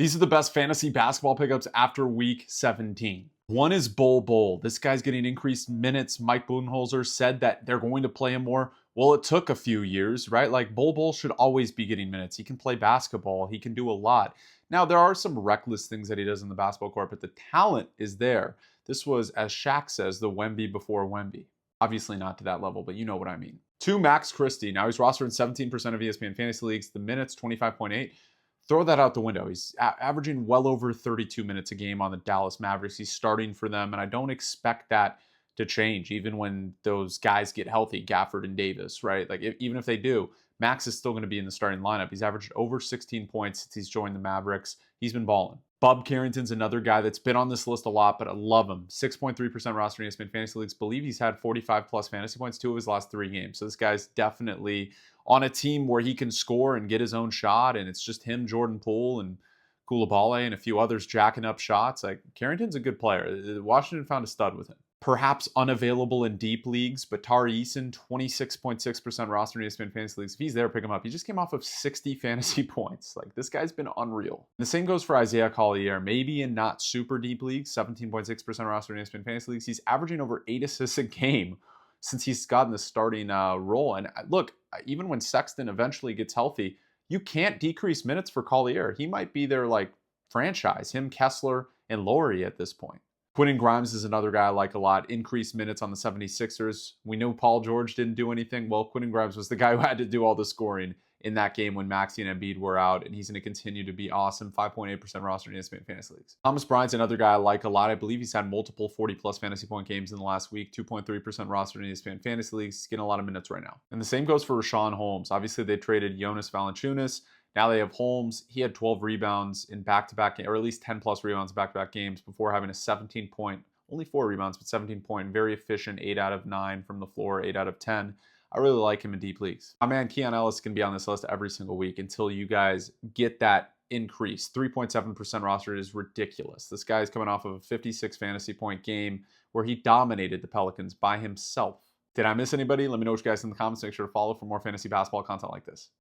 These are the best fantasy basketball pickups after week 17. One is Bol Bol. This guy's getting increased minutes. Mike Budenholzer said that they're going to play him more. Well, it took a few years, right? Like Bol Bol should always be getting minutes. He can play basketball. He can do a lot. Now, there are some reckless things that he does in the basketball court, but the talent is there. This was, as Shaq says, the Wemby before Wemby. Obviously not to that level, but you know what I mean. Two, Max Christie. Now he's rostered in 17% of ESPN fantasy leagues. The minutes, 25.8. Throw that out the window. He's averaging well over 32 minutes a game on the Dallas Mavericks. He's starting for them, and I don't expect that to change even when those guys get healthy, Gafford and Davis, right? Like even if they do, Max is still going to be in the starting lineup. He's averaged over 16 points since he's joined the Mavericks. He's been balling. Bub Carrington's another guy that's been on this list a lot, but I love him. 6.3% roster in ESPN fantasy leagues. Believe he's had 45 plus fantasy points 2 of his last 3 games. So this guy's definitely on a team where he can score and get his own shot, and it's just him, Jordan Poole, and Koulibaly, and a few others jacking up shots. Like Carrington's a good player. Washington found a stud with him. Perhaps unavailable in deep leagues, but Tari Eason, 26.6% roster in ESPN fantasy leagues. If he's there, pick him up. He just came off of 60 fantasy points. Like, this guy's been unreal. The same goes for Isaiah Collier. Maybe in not super deep leagues, 17.6% roster in ESPN fantasy leagues. He's averaging over 8 assists a game since he's gotten the starting role. And look, even when Sexton eventually gets healthy, you can't decrease minutes for Collier. He might be their, like, franchise. Him, Kessler, and Laurie at this point. Quentin Grimes is another guy I like a lot. Increased minutes on the 76ers. We know Paul George didn't do anything. Well, Quentin Grimes was the guy who had to do all the scoring in that game when Maxey and Embiid were out, and he's going to continue to be awesome. 5.8% roster in ESPN fantasy leagues. Thomas Bryant's another guy I like a lot. I believe he's had multiple 40-plus fantasy point games in the last week. 2.3% roster in ESPN fantasy leagues. He's getting a lot of minutes right now. And the same goes for Rashawn Holmes. Obviously, they traded Jonas Valanciunas. Now they have Holmes. He had 12 rebounds in back-to-back, or at least 10-plus rebounds in back-to-back games before having a 17-point, only 4 rebounds, but 17-point, very efficient, 8 out of 9 from the floor, 8 out of 10. I really like him in deep leagues. My man Keon Ellis can be on this list every single week until you guys get that increase. 3.7% roster is ridiculous. This guy is coming off of a 56 fantasy point game where he dominated the Pelicans by himself. Did I miss anybody? Let me know what you guys in the comments. Make sure to follow for more fantasy basketball content like this.